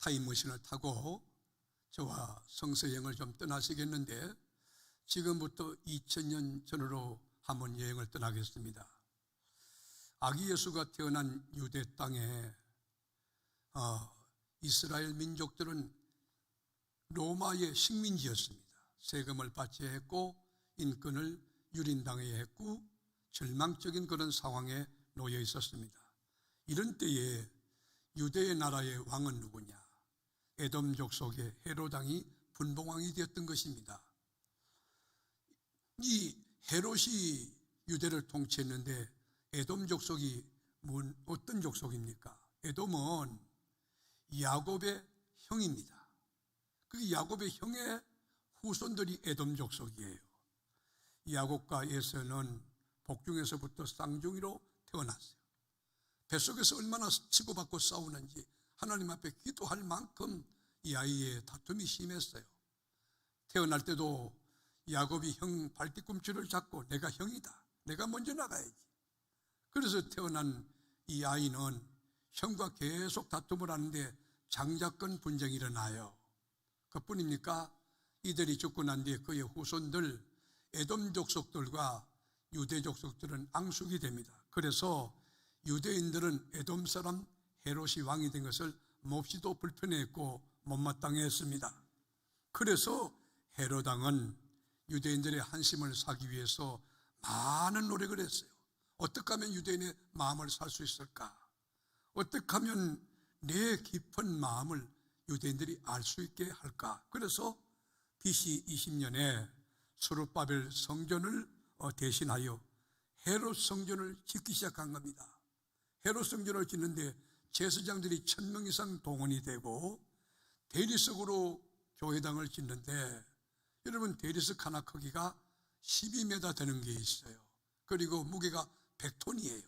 타임머신을 타고 저와 성서여행을 좀 떠나시겠는데, 지금부터 2000년 전으로 한번 여행을 떠나겠습니다. 아기 예수가 태어난 유대 땅에 이스라엘 민족들은 로마의 식민지였습니다. 세금을 바쳐야 했고 인권을 유린당해야 했고 절망적인 그런 상황에 놓여 있었습니다. 이런 때에 유대의 나라의 왕은 누구냐? 에돔 족속의 헤롯 왕이 분봉왕이 되었던 것입니다. 이 헤롯이 유대를 통치했는데 에돔 족속이 어떤 족속입니까? 에돔은 야곱의 형입니다. 그 야곱의 형의 후손들이 에돔 족속이에요. 야곱과 에서는 복중에서부터 쌍둥이로 태어났어요. 뱃속에서 얼마나 치고받고 싸우는지 하나님 앞에 기도할 만큼 이 아이의 다툼이 심했어요. 태어날 때도 야곱이 형 발뒤꿈치를 잡고 내가 형이다, 내가 먼저 나가야지. 그래서 태어난 이 아이는 형과 계속 다툼을 하는데 장자권 분쟁이 일어나요. 그뿐입니까? 이들이 죽고 난 뒤에 그의 후손들 에돔 족속들과 유대 족속들은 앙숙이 됩니다. 그래서 유대인들은 에돔 사람 헤롯이 왕이 된 것을 몹시도 불편해했고 못마땅해했습니다. 그래서 헤롯 왕은 유대인들의 한심을 사기 위해서 많은 노력을 했어요. 어떻게 하면 유대인의 마음을 살 수 있을까? 어떻게 하면 내 깊은 마음을 유대인들이 알 수 있게 할까? 그래서 BC 20년에 스룹바벨 성전을 대신하여 헤롯 성전을 짓기 시작한 겁니다. 헤롯 성전을 짓는데 제사장들이 1000명 이상 동원이 되고 대리석으로 교회당을 짓는데, 여러분 대리석 하나 크기가 12m 되는 게 있어요. 그리고 무게가 100톤이에요.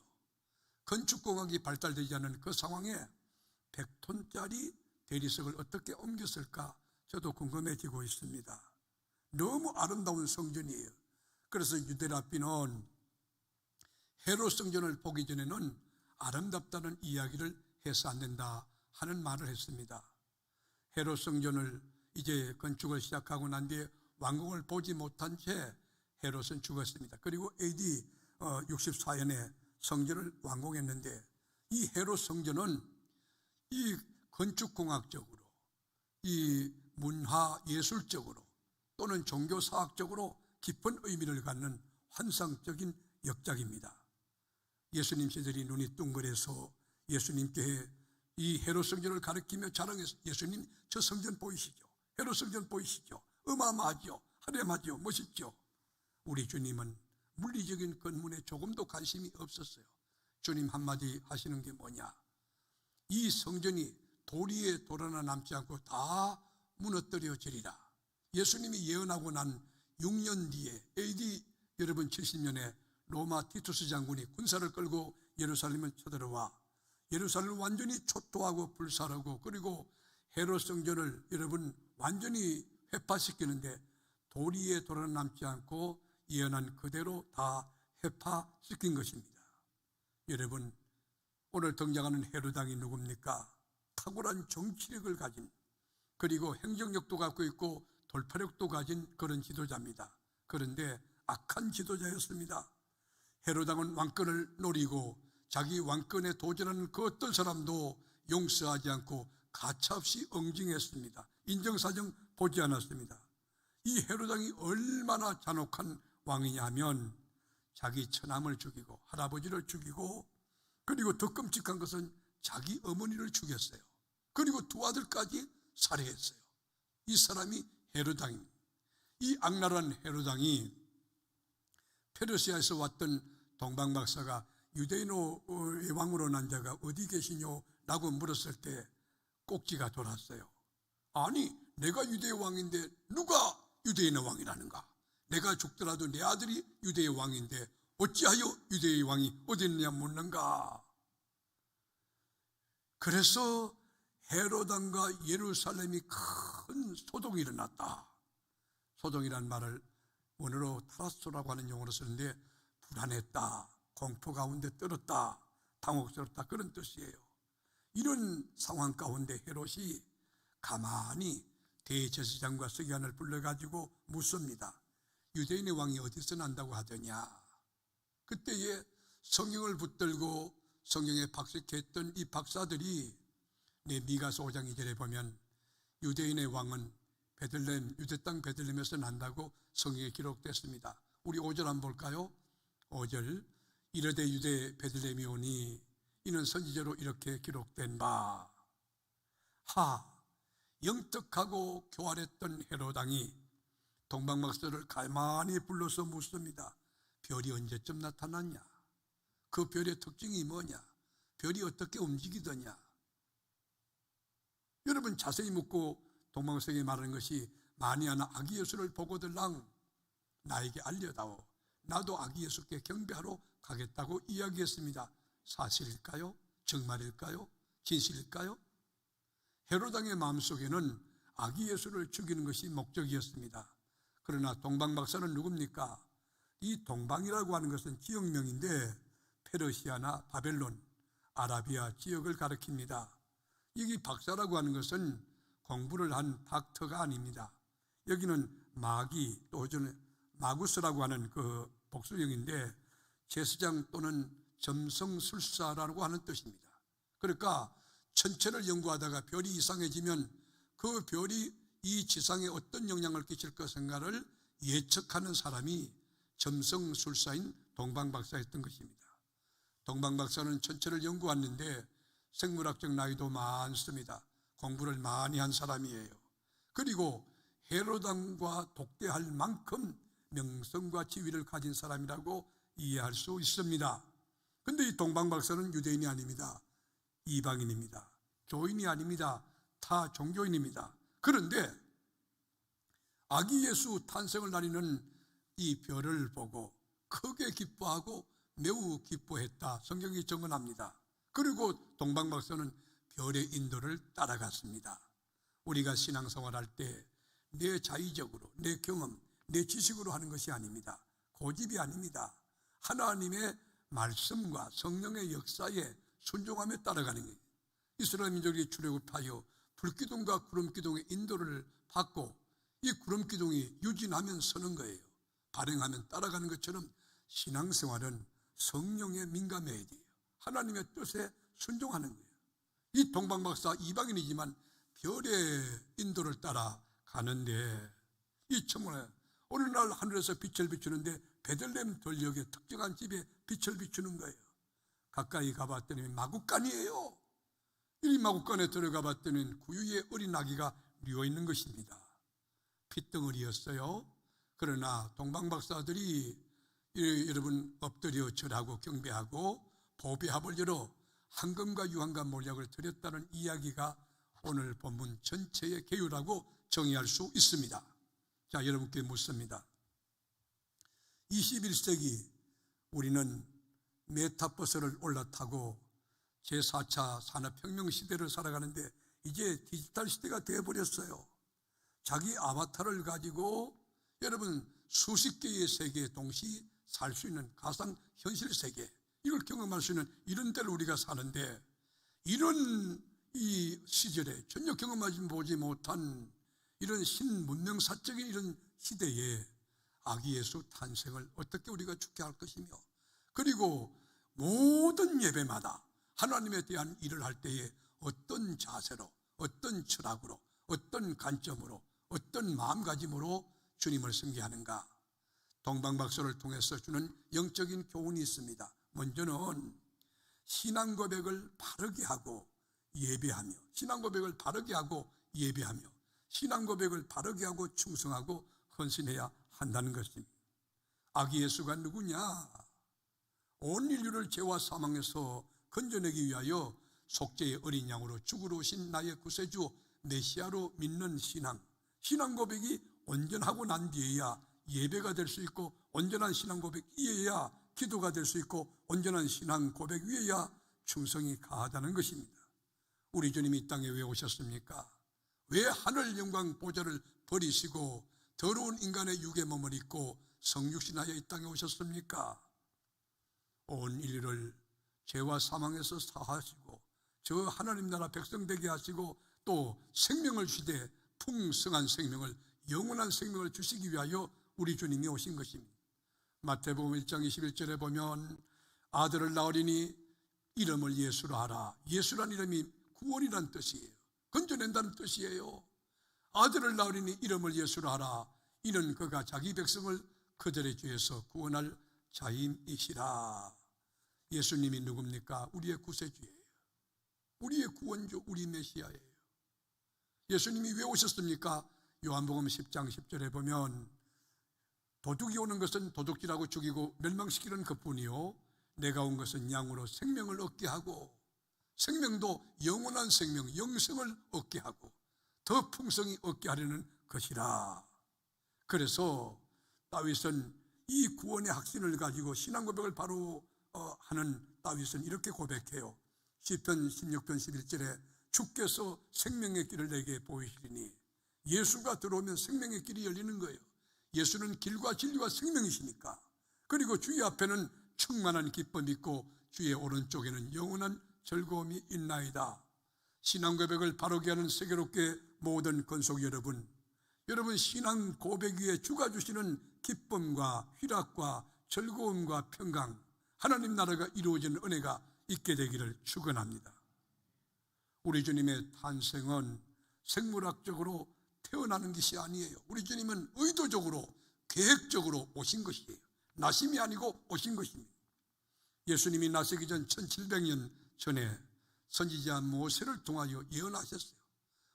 건축공학이 발달되지 않은 그 상황에 100톤짜리 대리석을 어떻게 옮겼을까 저도 궁금해지고 있습니다. 너무 아름다운 성전이에요. 그래서 유대랍비는 헤롯 성전을 보기 전에는 아름답다는 이야기를 해서 안 된다 하는 말을 했습니다. 헤롯 성전을 이제 건축을 시작하고 난 뒤에 완공을 보지 못한 채 헤롯은 죽었습니다. 그리고 AD 64년에 성전을 완공했는데, 이 헤롯 성전은 이 건축공학적으로, 이 문화예술적으로 또는 종교사학적으로 깊은 의미를 갖는 환상적인 역작입니다. 예수님 시절이 눈이 둥그래서 예수님께 이 헤롯 성전을 가리키며 자랑했어요. 예수님 저 성전 보이시죠? 헤롯 성전 보이시죠? 어마어마하죠? 화려하죠? 멋있죠? 우리 주님은 물리적인 건물에 조금도 관심이 없었어요. 주님 한마디 하시는 게 뭐냐? 이 성전이 돌 위에 돌 하나 남지 않고 다 무너뜨려지리라. 예수님이 예언하고 난 6년 뒤에 AD 여러분 70년에 로마 티투스 장군이 군사를 끌고 예루살렘을 쳐들어와 예루살렘을 완전히 초토하고 불살하고, 그리고 헤롯 성전을 여러분 완전히 회파시키는데 돌 위에 돌 하나 남지 않고 예언한 그대로 다 회파시킨 것입니다. 여러분, 오늘 등장하는 헤롯 왕이 누굽니까? 탁월한 정치력을 가진, 그리고 행정력도 갖고 있고 돌파력도 가진 그런 지도자입니다. 그런데 악한 지도자였습니다. 헤롯 왕은 왕권을 노리고 자기 왕권에 도전하는 그 어떤 사람도 용서하지 않고 가차없이 응징했습니다. 인정사정 보지 않았습니다. 이 헤롯 왕이 얼마나 잔혹한 왕이냐 하면 자기 처남을 죽이고 할아버지를 죽이고, 그리고 더 끔찍한 것은 자기 어머니를 죽였어요. 그리고 두 아들까지 살해했어요. 이 사람이 헤롯 왕입니다. 이 악랄한 헤롯 왕이 페르시아에서 왔던 동방박사가 유대인의 왕으로 난 자가 어디 계시뇨? 라고 물었을 때 꼭지가 돌았어요. 아니, 내가 유대의 왕인데 누가 유대인의 왕이라는가? 내가 죽더라도 내 아들이 유대의 왕인데 어찌하여 유대의 왕이 어디 있느냐 묻는가? 그래서 헤롯 왕과 예루살렘이 큰 소동이 일어났다. 소동이란 말을 원어로 타라소라고 하는 용어로 쓰는데 불안했다, 공포 가운데 떨었다, 당혹스럽다, 그런 뜻이에요. 이런 상황 가운데 헤롯이 가만히 대제사장과 서기관을 불러가지고 묻습니다. 유대인의 왕이 어디서 난다고 하더냐? 그때에 성경을 붙들고 성경에 박식했던 이 박사들이 미가서 5장 2절에 보면 유대인의 왕은 베들레헴, 유대 땅 베들레헴에서 난다고 성경에 기록됐습니다. 우리 5절 한번 볼까요? 5절, 이르되 유대 베들레헴이 오니 이는 선지자로 이렇게 기록된 바, 영특하고 교활했던 헤로당이 동방박사를 가만히 불러서 묻습니다. 별이 언제쯤 나타났냐? 그 별의 특징이 뭐냐? 별이 어떻게 움직이더냐? 여러분 자세히 묻고 동방박사에게 말하는 것이, 만이 하나 아기 예수를 보거들랑 나에게 알려다오. 나도 아기 예수께 경배하러 가겠다고 이야기했습니다. 사실일까요? 정말일까요? 진실일까요? 헤로당의 마음속에는 아기 예수를 죽이는 것이 목적이었습니다. 그러나 동방박사는 누굽니까? 이 동방이라고 하는 것은 지역명인데 페르시아나 바벨론, 아라비아 지역을 가리킵니다. 여기 박사라고 하는 것은 공부를 한 닥터가 아닙니다. 여기는 마기, 또 마구스라고 하는 그 복수형인데 제사장 또는 점성술사라고 하는 뜻입니다. 그러니까 천체를 연구하다가 별이 이상해지면 그 별이 이 지상에 어떤 영향을 끼칠 것인가를 예측하는 사람이 점성술사인 동방박사였던 것입니다. 동방박사는 천체를 연구했는데 생물학적 나이도 많습니다. 공부를 많이 한 사람이에요. 그리고 헤로당과 독대할 만큼 명성과 지위를 가진 사람이라고 이해할 수 있습니다. 그런데 이 동방박사는 유대인이 아닙니다. 이방인입니다. 교인이 아닙니다. 타 종교인입니다. 그런데 아기 예수 탄생을 나리는 이 별을 보고 크게 기뻐하고 매우 기뻐했다, 성경이 증언합니다. 그리고 동방박사는 별의 인도를 따라갔습니다. 우리가 신앙생활할 때 내 자의적으로, 내 경험, 내 지식으로 하는 것이 아닙니다. 고집이 아닙니다. 하나님의 말씀과 성령의 역사에 순종하며 따라가는 거예요. 이스라엘 민족이 출애굽하여 불기둥과 구름기둥의 인도를 받고 이 구름기둥이 유진하면 서는 거예요. 발행하면 따라가는 것처럼 신앙생활은 성령에 민감해야 돼요. 하나님의 뜻에 순종하는 거예요. 이 동방박사 이방인이지만 별의 인도를 따라 가는데 이 청문회 어느 날 하늘에서 빛을 비추는데 베들레헴 돌역의 특정한 집에 빛을 비추는 거예요. 가까이 가봤더니 마구간이에요. 이 마구간에 들어가 봤더니 구유의 어린 아기가 누워있는 것입니다. 핏덩어리였어요. 그러나 동방박사들이 여러분 엎드려 절하고 경배하고 보배합을 열어 황금과 유황과 몰약을 드렸다는 이야기가 오늘 본문 전체의 개요라고 정의할 수 있습니다. 자, 여러분께 묻습니다. 21세기 우리는 메타버스를 올라타고 제4차 산업혁명 시대를 살아가는데 이제 디지털 시대가 되어버렸어요. 자기 아바타를 가지고 여러분 수십 개의 세계에 동시 살 수 있는 가상현실 세계, 이걸 경험할 수 있는 이런 때를 우리가 사는데, 이런 이 시절에 전혀 경험하지 보지 못한 이런 신문명사적인 이런 시대에 아기 예수 탄생을 어떻게 우리가 축제할 것이며, 그리고 모든 예배마다 하나님에 대한 일을 할 때에 어떤 자세로, 어떤 철학으로, 어떤 관점으로, 어떤 마음가짐으로 주님을 섬기하는가, 동방박사를 통해서 주는 영적인 교훈이 있습니다. 먼저는 신앙 고백을 바르게 하고 예배하며, 신앙 고백을 바르게 하고 예배하며, 신앙 고백을 바르게 하고 충성하고 헌신해야 한다는 것입니다. 아기 예수가 누구냐? 온 인류를 죄와 사망에서 건져내기 위하여 속죄의 어린 양으로 죽으러 오신 나의 구세주 메시아로 믿는 신앙 고백이 온전하고 난 뒤에야 예배가 될 수 있고, 온전한 신앙 고백 위에야 기도가 될 수 있고, 온전한 신앙 고백 위에야 충성이 가하다는 것입니다. 우리 주님이 이 땅에 왜 오셨습니까? 왜 하늘 영광 보좌를 버리시고 더러운 인간의 육의 몸을 입고 성육신하여 이 땅에 오셨습니까? 온 인류를 죄와 사망에서 사하시고 저 하나님 나라 백성 되게 하시고, 또 생명을 주되 풍성한 생명을, 영원한 생명을 주시기 위하여 우리 주님이 오신 것입니다. 마태복음 1장 21절에 보면 아들을 낳으리니 이름을 예수로 하라. 예수란 이름이 구원이란 뜻이에요. 건져낸다는 뜻이에요. 아들을 낳으리니 이름을 예수로 하라. 이는 그가 자기 백성을 그들의 죄에서 구원할 자임이시라. 예수님이 누굽니까? 우리의 구세주예요. 우리의 구원주, 우리 메시아예요. 예수님이 왜 오셨습니까? 요한복음 10장 10절에 보면 도둑이 오는 것은 도둑질하고 죽이고 멸망시키는 것뿐이요 내가 온 것은 양으로 생명을 얻게 하고 생명도 영원한 생명, 영생을 얻게 하고 더 풍성히 얻게 하려는 것이라. 그래서 다윗은 이 구원의 확신을 가지고 신앙 고백을 바로 하는 다윗은 이렇게 고백해요. 시편 16편 11절에 주께서 생명의 길을 내게 보이시리니, 예수가 들어오면 생명의 길이 열리는 거예요. 예수는 길과 진리와 생명이시니까. 그리고 주의 앞에는 충만한 기쁨이 있고 주의 오른쪽에는 영원한 즐거움이 있나이다. 신앙 고백을 바르게 하는 세계롭게 모든 건속 여러분, 신앙 고백 위에 주가 주시는 기쁨과 희락과 즐거움과 평강, 하나님 나라가 이루어지는 은혜가 있게 되기를 축원합니다. 우리 주님의 탄생은 생물학적으로 태어나는 것이 아니에요. 우리 주님은 의도적으로, 계획적으로 오신 것이에요. 나심이 아니고 오신 것입니다. 예수님이 나시기 전 1700년 전에 선지자 모세를 통하여 예언하셨어요.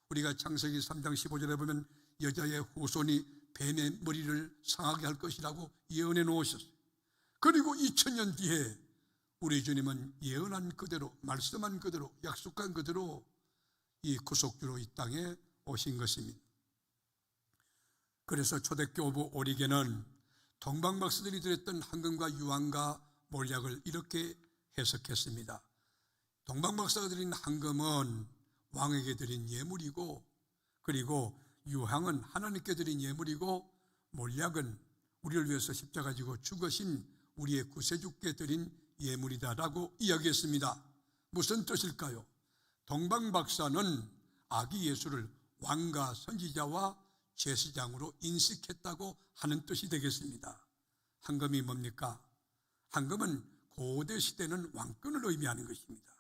우리가 창세기 3장 15절에 보면 여자의 후손이 뱀의 머리를 상하게 할 것이라고 예언해 놓으셨어요. 그리고 2000년 뒤에 우리 주님은 예언한 그대로, 말씀한 그대로, 약속한 그대로 이 구속주로 이 땅에 오신 것입니다. 그래서 초대교부 오리겐은 동방박사들이 드렸던 황금과 유황과 몰약을 이렇게 해석했습니다. 동방박사가 드린 황금은 왕에게 드린 예물이고, 그리고 유황은 하나님께 드린 예물이고, 몰약은 우리를 위해서 십자가 지고 죽으신 우리의 구세주께 드린 예물이다라고 이야기했습니다. 무슨 뜻일까요? 동방박사는 아기 예수를 왕과 선지자와 제사장으로 인식했다고 하는 뜻이 되겠습니다. 황금이 뭡니까? 황금은 고대 시대는 왕권을 의미하는 것입니다.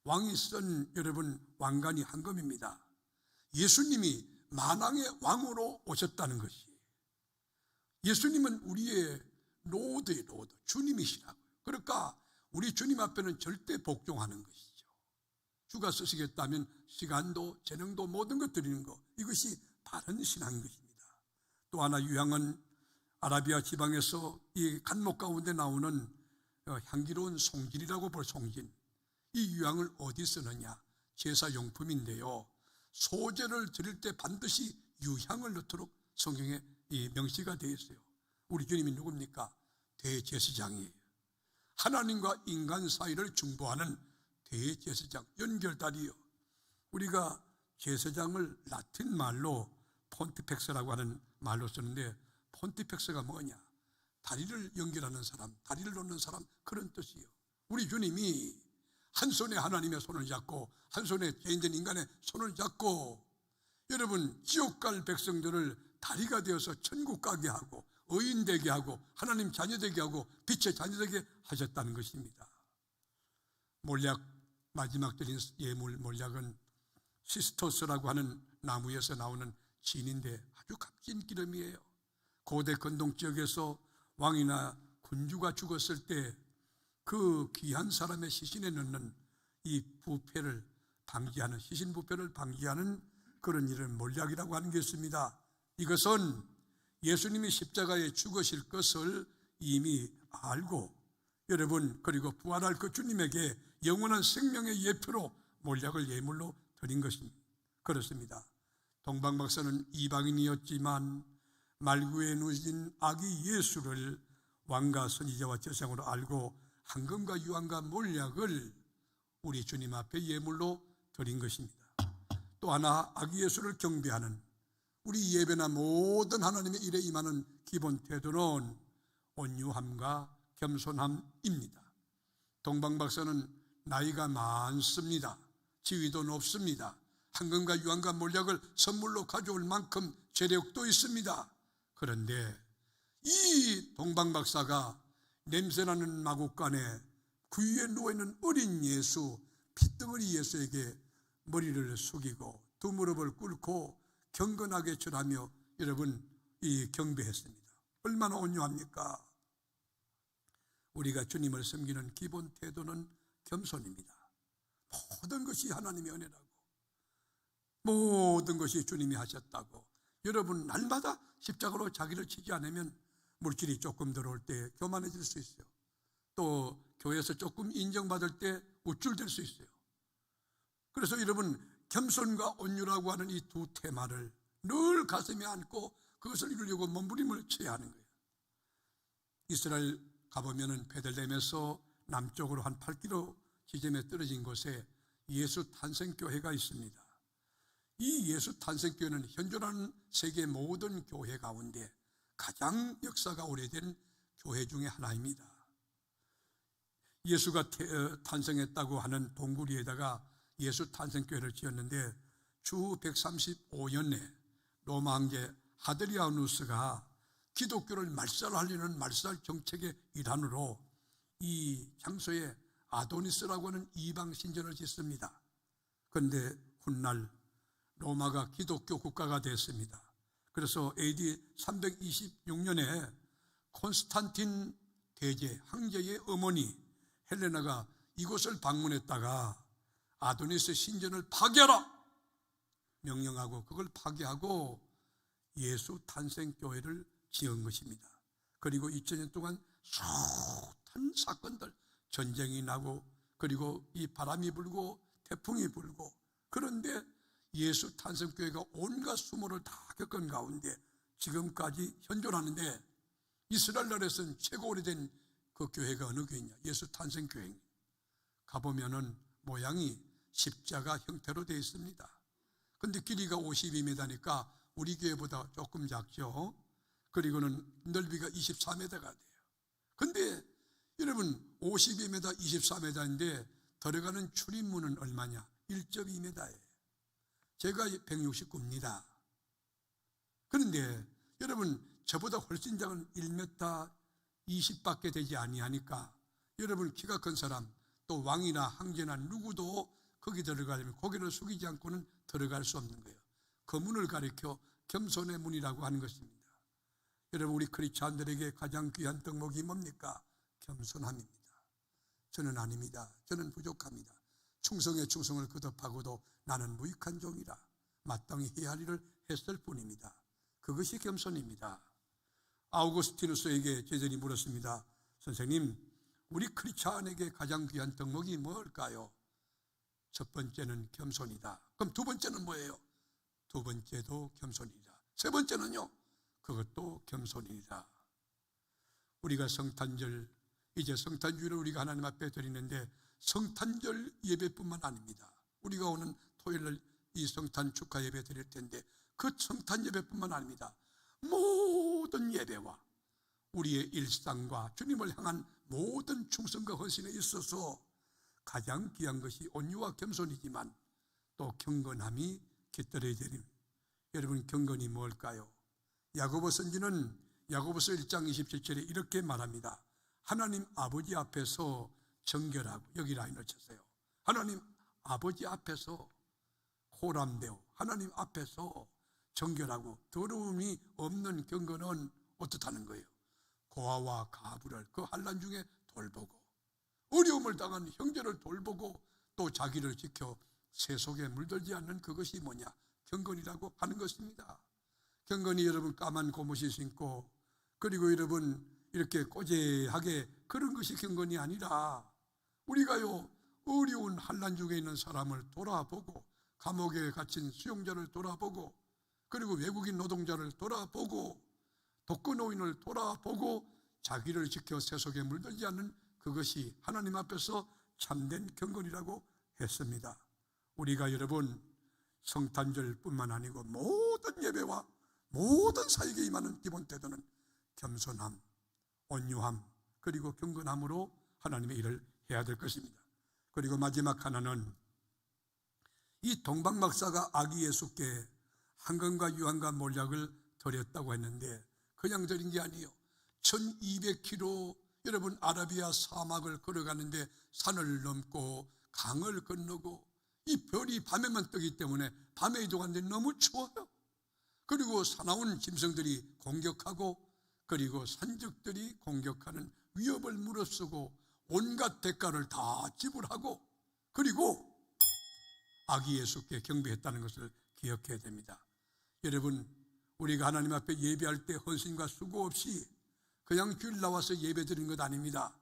왕이 쓴 왕관이 황금입니다. 예수님이 만왕의 왕으로 오셨다는 것이에요. 예수님은 우리의 로드의 로드, 주님이시라고요. 그러니까 우리 주님 앞에는 절대 복종하는 것이죠. 주가 쓰시겠다면 시간도 재능도 모든 것 드리는 것, 이것이 바른 신앙인 것입니다. 또 하나 유황은 아라비아 지방에서 이 간목 가운데 나오는 향기로운 송진이라고 볼 송진. 이 유황을 어디 쓰느냐? 제사용품인데요, 소제를 드릴 때 반드시 유향을 넣도록 성경에 명시가 되어 있어요. 우리 주님이 누굽니까? 대제사장이에요. 하나님과 인간 사이를 중보하는 대제사장, 연결다리요. 우리가 제사장을 라틴 말로 폰티펙스라고 하는 말로 쓰는데, 폰티펙스가 뭐냐? 다리를 연결하는 사람, 다리를 놓는 사람, 그런 뜻이에요. 우리 주님이 한 손에 하나님의 손을 잡고 한 손에 죄인된 인간의 손을 잡고 여러분 지옥 갈 백성들을 다리가 되어서 천국 가게 하고 의인 되게 하고 하나님 자녀 되게 하고 빛의 자녀 되게 하셨다는 것입니다. 몰약, 마지막 드린 예물 몰약은 시스토스라고 하는 나무에서 나오는 진인데 아주 값진 기름이에요. 고대 건동 지역에서 왕이나 군주가 죽었을 때 그 귀한 사람의 시신에 넣는 이 부패를 방지하는, 시신 부패를 방지하는 그런 일을 몰약이라고 하는 게 있습니다. 이것은 예수님이 십자가에 죽으실 것을 이미 알고 여러분, 그리고 부활할 그 주님에게 영원한 생명의 예표로 몰약을 예물로 드린 것입니다. 그렇습니다. 동방박사는 이방인이었지만 말구에 누신 아기 예수를 왕과 선지자와 제사장으로 알고 황금과 유황과 몰약을 우리 주님 앞에 예물로 드린 것입니다. 또 하나, 아기 예수를 경배하는 우리 예배나 모든 하나님의 일에 임하는 기본 태도는 온유함과 겸손함입니다. 동방박사는 나이가 많습니다. 지위도 높습니다. 황금과 유황과 몰약을 선물로 가져올 만큼 재력도 있습니다. 그런데 이 동방박사가 냄새나는 마구간에 그 위에 누워있는 어린 예수, 핏덩어리 예수에게 머리를 숙이고 두 무릎을 꿇고 경건하게 절하며 여러분 경배했습니다. 얼마나 온유합니까? 우리가 주님을 섬기는 기본 태도는 겸손입니다. 모든 것이 하나님의 은혜라고, 모든 것이 주님이 하셨다고. 여러분 날마다 십자가로 자기를 치지 않으면 물질이 조금 들어올 때 교만해질 수 있어요. 또 교회에서 조금 인정받을 때 우쭐될 수 있어요. 그래서 여러분 겸손과 온유라고 하는 이 두 테마를 늘 가슴에 안고 그것을 이루려고 몸부림을 쳐야 하는 거예요. 이스라엘 가보면은 베들레헴에서 남쪽으로 한 8km 지점에 떨어진 곳에 예수 탄생교회가 있습니다. 이 예수 탄생교회는 현존하는 세계 모든 교회 가운데 가장 역사가 오래된 교회 중에 하나입니다. 예수가 탄생했다고 하는 동굴위에다가 예수 탄생교회를 지었는데 주 135년에 로마 황제 하드리아누스가 기독교를 말살하려는 말살 정책의 일환으로 이 장소에 아도니스라고 하는 이방 신전을 짓습니다. 그런데 훗날 로마가 기독교 국가가 됐습니다. 그래서 AD 326년에 콘스탄틴 대제 황제의 어머니 헬레나가 이곳을 방문했다가 아도니스 신전을 파괴하라 명령하고 그걸 파괴하고 예수 탄생교회를 지은 것입니다. 그리고 2000년 동안 숱한 사건들, 전쟁이 나고 그리고 이 바람이 불고 태풍이 불고, 그런데 예수 탄생교회가 온갖 수모를 다 겪은 가운데 지금까지 현존하는데, 이스라엘 나라에서는 최고 오래된 그 교회가 어느 교회냐? 예수 탄생교회입니다. 가보면은 모양이 십자가 형태로 되어 있습니다. 근데 길이가 52m니까 우리 교회보다 조금 작죠. 그리고는 넓이가 24m가 돼요. 근데 여러분 52m, 24m인데 들어가는 출입문은 얼마냐? 1.2m예요. 제가 169입니다. 그런데 여러분 저보다 훨씬 작은 1m 20밖에 되지 아니하니까 여러분 키가 큰 사람, 또 왕이나 황제나 누구도 거기 들어가려면 고개를 숙이지 않고는 들어갈 수 없는 거예요. 그 문을 가리켜 겸손의 문이라고 하는 것입니다. 여러분 우리 크리스찬들에게 가장 귀한 덕목이 뭡니까? 겸손함입니다. 저는 아닙니다. 저는 부족합니다. 충성에 충성을 거듭하고도 나는 무익한 종이라 마땅히 해야 할 일을 했을 뿐입니다. 그것이 겸손입니다. 아우구스티누스에게 제자들이 물었습니다. 선생님, 우리 크리스찬에게 가장 귀한 덕목이 뭘까요? 첫 번째는 겸손이다. 그럼 두 번째는 뭐예요? 두 번째도 겸손이다. 세 번째는요? 그것도 겸손이다. 우리가 성탄절, 이제 성탄주일을 우리가 하나님 앞에 드리는데 성탄절 예배뿐만 아닙니다. 우리가 오는 토요일날 이 성탄 축하 예배 드릴 텐데 그 성탄 예배뿐만 아닙니다. 모든 예배와 우리의 일상과 주님을 향한 모든 충성과 헌신에 있어서 가장 귀한 것이 온유와 겸손이지만 또 경건함이 깃들어야 되는, 여러분 경건이 뭘까요? 야고보 선지는 야고보서 1장 27절에 이렇게 말합니다. 하나님 아버지 앞에서 정결하고, 여기 라인을 쳤어요. 하나님 아버지 앞에서 호람되어 하나님 앞에서 정결하고 더러움이 없는 경건은 어떻다는 거예요? 고아와 가부를 그 환난 중에 돌보고, 어려움을 당한 형제를 돌보고, 또 자기를 지켜 세속에 물들지 않는 그것이 뭐냐? 경건이라고 하는 것입니다. 경건이 여러분 까만 고무신 신고 그리고 여러분 이렇게 꼬재하게 그런 것이 경건이 아니라, 우리가요 어려운 환난 중에 있는 사람을 돌아보고, 감옥에 갇힌 수용자를 돌아보고, 그리고 외국인 노동자를 돌아보고, 독거노인을 돌아보고 자기를 지켜 세속에 물들지 않는 그것이 하나님 앞에서 참된 경건이라고 했습니다. 우리가 여러분 성탄절뿐만 아니고 모든 예배와 모든 사역에 임하는 기본 태도는 겸손함, 온유함, 그리고 경건함으로 하나님의 일을 해야 될 것입니다. 그리고 마지막 하나는 이 동방박사가 아기 예수께 황금과 유황과 몰약을 드렸다고 했는데 그냥 드린 게 아니에요. 1200km 여러분 아라비아 사막을 걸어가는데 산을 넘고 강을 건너고 이 별이 밤에만 뜨기 때문에 밤에 이동하는데 너무 추워요. 그리고 사나운 짐승들이 공격하고 그리고 산적들이 공격하는 위협을 무릅쓰고 온갖 대가를 다 지불하고 그리고 아기 예수께 경배했다는 것을 기억해야 됩니다. 여러분, 우리가 하나님 앞에 예배할 때 헌신과 수고 없이 그냥 주일 나와서 예배 드리는 것 아닙니다.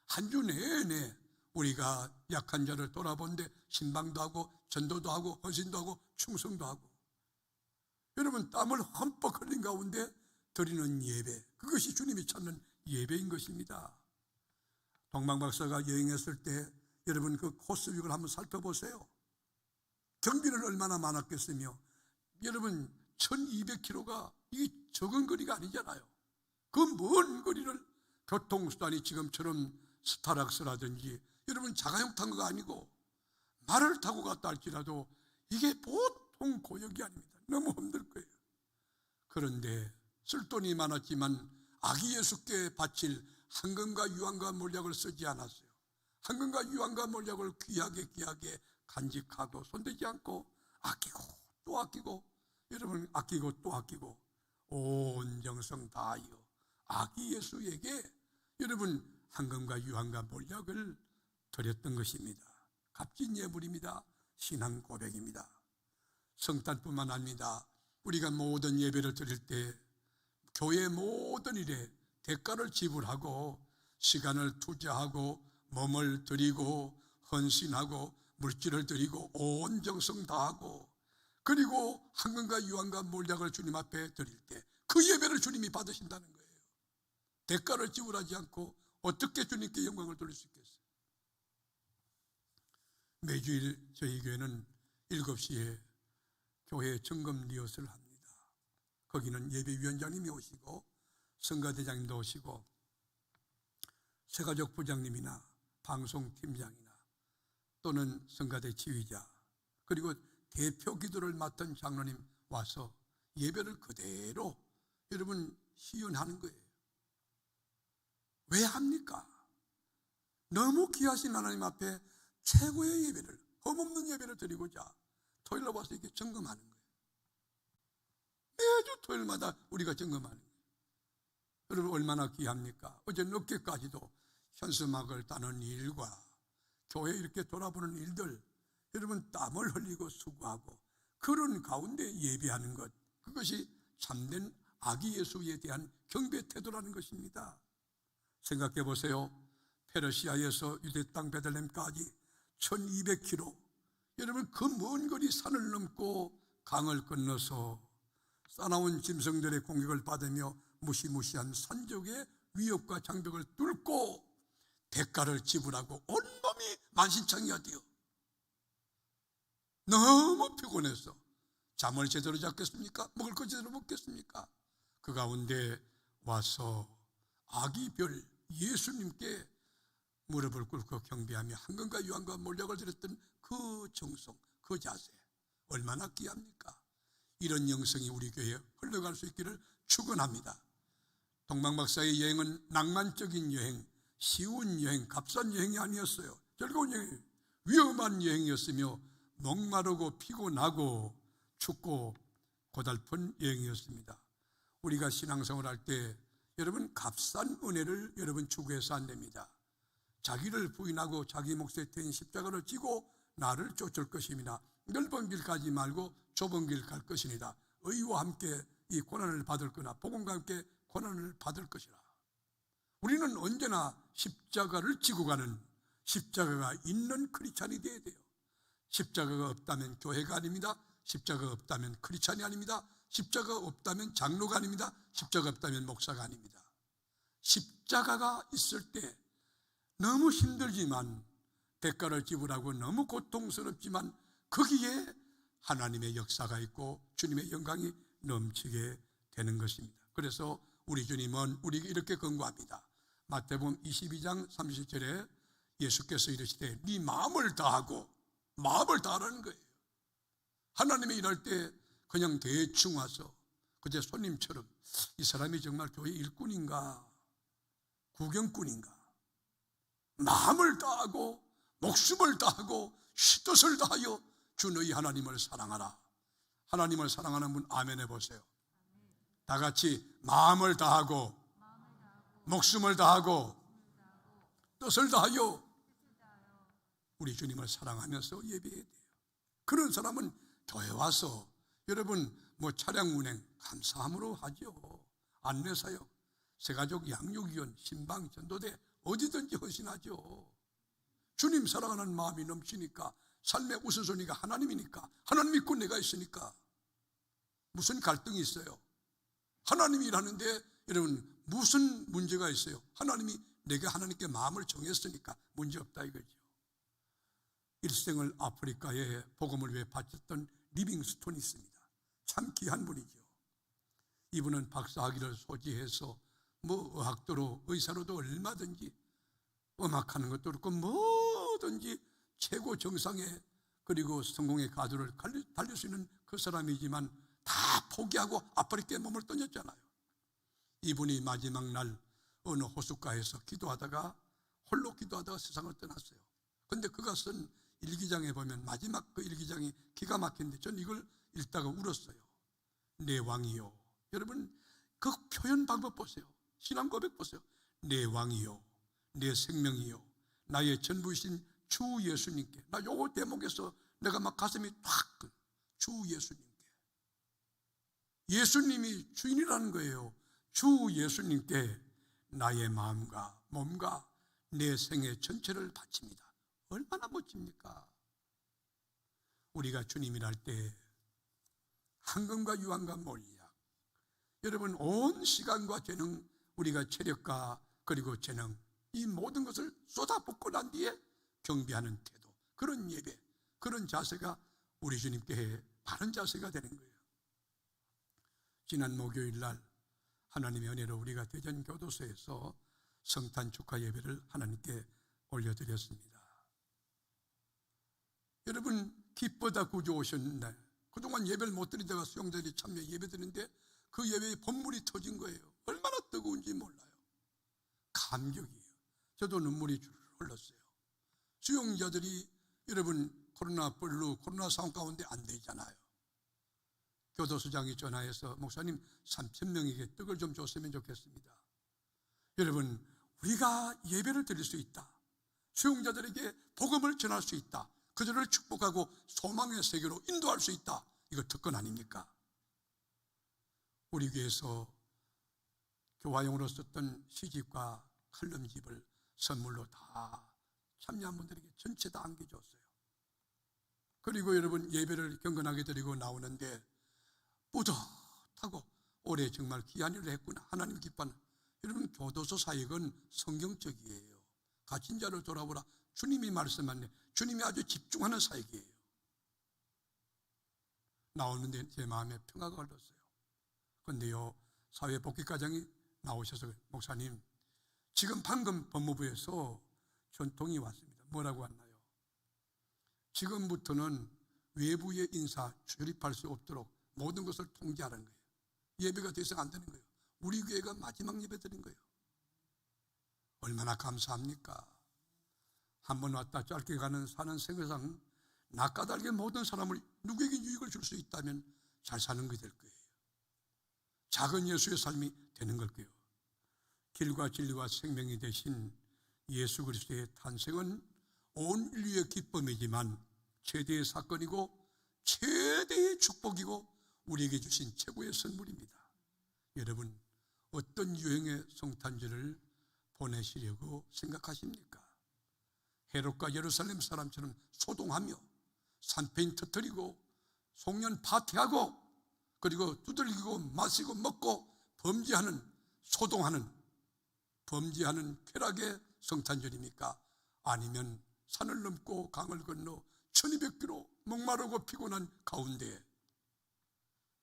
한 주 내내 우리가 약한 자를 돌아본데 신방도 하고 전도도 하고 헌신도 하고 충성도 하고 여러분 땀을 흠뻑 흘린 가운데 드리는 예배, 그것이 주님이 찾는 예배인 것입니다. 동방박사가 여행했을 때 여러분 그 코스빅을 한번 살펴보세요. 경비는 얼마나 많았겠으며 여러분 1200km가 이게 적은 거리가 아니잖아요. 그 먼 거리를 교통수단이 지금처럼 스타락스라든지 여러분 자가용 탄 거가 아니고 말을 타고 갔다 할지라도 이게 보통 고역이 아닙니다. 너무 힘들 거예요. 그런데 쓸 돈이 많았지만 아기 예수께 바칠 황금과 유황과 몰약을 쓰지 않았어요. 황금과 유황과 몰약을 귀하게 간직하고 손대지 않고 아끼고 또 아끼고 여러분 아끼고 또 아끼고 온 정성 다하여 아기 예수에게 여러분 황금과 유황과 몰약을 드렸던 것입니다. 값진 예물입니다. 신앙 고백입니다. 성탄뿐만 아닙니다. 우리가 모든 예배를 드릴 때 교회 모든 일에 대가를 지불하고 시간을 투자하고 몸을 드리고 헌신하고 물질을 드리고 온 정성 다하고 그리고 황금과 유황과 몰약을 주님 앞에 드릴 때 그 예배를 주님이 받으신다는 거예요. 대가를 지불하지 않고 어떻게 주님께 영광을 돌릴 수 있겠어요? 매주일 저희 교회는 7시에 교회 점검 리허설을 합니다. 거기는 예배위원장님이 오시고 성가대장님도 오시고 새가족 부장님이나 방송팀장이나 또는 성가대 지휘자 그리고 대표 기도를 맡은 장로님 와서 예배를 그대로 여러분 시연하는 거예요. 왜 합니까? 너무 귀하신 하나님 앞에 최고의 예배를, 흠없는 예배를 드리고자 토요일에 와서 이렇게 점검하는 거예요. 매주 토요일마다 우리가 점검하는 거예요. 여러분 얼마나 귀합니까? 어제 늦게까지도 현수막을 따는 일과 교회 이렇게 돌아보는 일들, 여러분 땀을 흘리고 수고하고 그런 가운데 예배하는 것, 그것이 참된 아기 예수에 대한 경배 태도라는 것입니다. 생각해 보세요. 페르시아에서 유대 땅 베들레헴까지 1200km, 여러분 그 먼 거리 산을 넘고 강을 건너서 싸나운 짐승들의 공격을 받으며 무시무시한 산적의 위협과 장벽을 뚫고 대가를 지불하고 온몸이 만신창이가 되어 너무 피곤해서 잠을 제대로 잤겠습니까? 먹을 거 제대로 먹겠습니까? 그 가운데 와서 아기 별 예수님께 무릎을 꿇고 경배하며 황금과 유황과 몰약을 드렸던 그 정성, 그 자세 얼마나 귀합니까? 이런 영성이 우리 교회에 흘러갈 수 있기를 축원합니다. 동방박사의 여행은 낭만적인 여행, 쉬운 여행, 값싼 여행이 아니었어요. 즐거운 여행, 위험한 여행이었으며 목마르고 피곤하고 춥고 고달픈 여행이었습니다. 우리가 신앙생활 할 때 여러분 값싼 은혜를 여러분 추구해서 안 됩니다. 자기를 부인하고 자기 몫에 태인 십자가를 지고 나를 쫓을 것입니다. 넓은 길 가지 말고 좁은 길 갈 것이니다. 의와 함께 이 고난을 받을 거나 복음과 함께 고난을 받을 것이라. 우리는 언제나 십자가를 지고 가는 십자가가 있는 크리스찬이 되어야 돼요. 십자가가 없다면 교회가 아닙니다. 십자가가 없다면 크리스찬이 아닙니다. 십자가가 없다면 장로가 아닙니다. 십자가가 없다면 목사가 아닙니다. 십자가가 있을 때 너무 힘들지만 대가를 지불하고 너무 고통스럽지만 거기에 하나님의 역사가 있고 주님의 영광이 넘치게 되는 것입니다. 그래서 우리 주님은 우리에게 이렇게 권고합니다. 마태복음 22장 30절에 예수께서 이르시되 네 마음을 다하고, 마음을 다하라는 거예요. 하나님이 일할 때 그냥 대충 와서 그제 손님처럼 이 사람이 정말 교회 일꾼인가 구경꾼인가, 마음을 다하고 목숨을 다하고 뜻을 다하여 주 너희 하나님을 사랑하라. 하나님을 사랑하는 분 아멘 해보세요. 다 같이 마음을 다하고 목숨을 다하고 뜻을 다하여 우리 주님을 사랑하면서 예배해야 돼요. 그런 사람은 교회 와서 여러분 차량 운행 감사함으로 하죠. 안내사역, 새가족 양육위원, 신방, 전도대 어디든지 헌신하죠. 주님 사랑하는 마음이 넘치니까, 삶의 우선순위가 하나님이니까, 하나님 믿고 내가 있으니까 무슨 갈등이 있어요? 하나님이 일하는데 여러분 무슨 문제가 있어요? 하나님이 내가 하나님께 마음을 정했으니까 문제없다 이거죠. 일생을 아프리카에 복음을 위해 바쳤던 리빙스톤이 있습니다. 참 귀한 분이죠. 이분은 박사학위를 소지해서 의학도로 의사로도 얼마든지 음악하는 것도 그렇고 뭐든지 최고 정상에 그리고 성공의 가도를 달릴 수 있는 그 사람이지만 다 포기하고 아프리카에 몸을 던졌잖아요. 이분이 마지막 날 어느 호숫가에서 기도하다가 홀로 기도하다가 세상을 떠났어요. 그런데 그가 쓴 일기장에 보면 마지막 그 일기장이 기가 막힌데 전 이걸 읽다가 울었어요. 내 왕이요. 여러분 그 표현 방법 보세요. 신앙 고백 보세요. 내 왕이요, 내 생명이요, 나의 전부이신 주 예수님께. 나 요거 대목에서 내가 막 가슴이 탁, 주 예수님께. 예수님이 주인이라는 거예요. 주 예수님께 나의 마음과 몸과 내 생애 전체를 바칩니다. 얼마나 멋집니까? 우리가 주님 일할 때 황금과 유황과 몰약, 여러분 온 시간과 재능, 우리가 체력과 그리고 재능 이 모든 것을 쏟아붓고 난 뒤에 경배하는 태도, 그런 예배, 그런 자세가 우리 주님께 바른 자세가 되는 거예요. 지난 목요일 날 하나님의 은혜로 우리가 대전교도소에서 성탄 축하 예배를 하나님께 올려드렸습니다. 여러분 기쁘다 구주 오셨는데 그동안 예배를 못 드리다가 수용자들이 참여 예배 드리는데 그 예배에 본물이 터진 거예요. 얼마나 뜨거운지 몰라요. 감격이에요. 저도 눈물이 줄 흘렀어요. 수용자들이 여러분 코로나 상황 가운데 안 되잖아요. 교도소장이 전화해서 목사님 3,000명에게 떡을 좀 줬으면 좋겠습니다. 여러분 우리가 예배를 드릴 수 있다, 수용자들에게 복음을 전할 수 있다, 그들을 축복하고 소망의 세계로 인도할 수 있다, 이거 특권 아닙니까? 우리 교회에서 교화용으로 썼던 시집과 칼럼집을 선물로 다 참여한 분들에게 전체 다 안겨줬어요. 그리고 여러분 예배를 경건하게 드리고 나오는데 뿌듯하고 올해 정말 귀한 일을 했구나, 하나님 기뻐하는. 여러분 교도소 사역은 성경적이에요. 갇힌 자를 돌아보라, 주님이 말씀하네. 주님이 아주 집중하는 사역이에요. 나오는데 제 마음에 평화가 걸렸어요. 그런데요 사회복지과장이 나오셔서 목사님 지금 방금 법무부에서 전통이 왔습니다. 뭐라고 왔나요? 지금부터는 외부의 인사 출입할 수 없도록 모든 것을 통제하라는 거예요. 예배가 더 이상 안 되는 거예요. 우리 교회가 마지막 예배 드린 거예요. 얼마나 감사합니까? 한번 왔다 짧게 사는 생애상 낯가달게 모든 사람을 누구에게 유익을 줄 수 있다면 잘 사는 게 될 거예요. 작은 예수의 삶이 되는 걸 거예요. 길과 진리와 생명이 되신 예수 그리스도의 탄생은 온 인류의 기쁨이지만 최대의 사건이고 최대의 축복이고 우리에게 주신 최고의 선물입니다. 여러분 어떤 유형의 성탄절을 보내시려고 생각하십니까? 헤롯과 예루살렘 사람처럼 소동하며 산패인 터뜨리고 송년 파티하고 그리고 두들기고 마시고 먹고 범죄하는, 소동하는, 범죄하는 쾌락의 성탄절입니까? 아니면 산을 넘고 강을 건너 1200km 목마르고 피곤한 가운데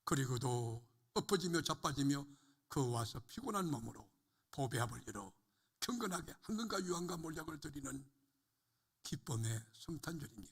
그리고도 엎어지며 자빠지며 그 와서 피곤한 몸으로 보배합을 열어 경건하게 황금과 유황과 몰약을 드리는 기쁨의 성탄절입니까?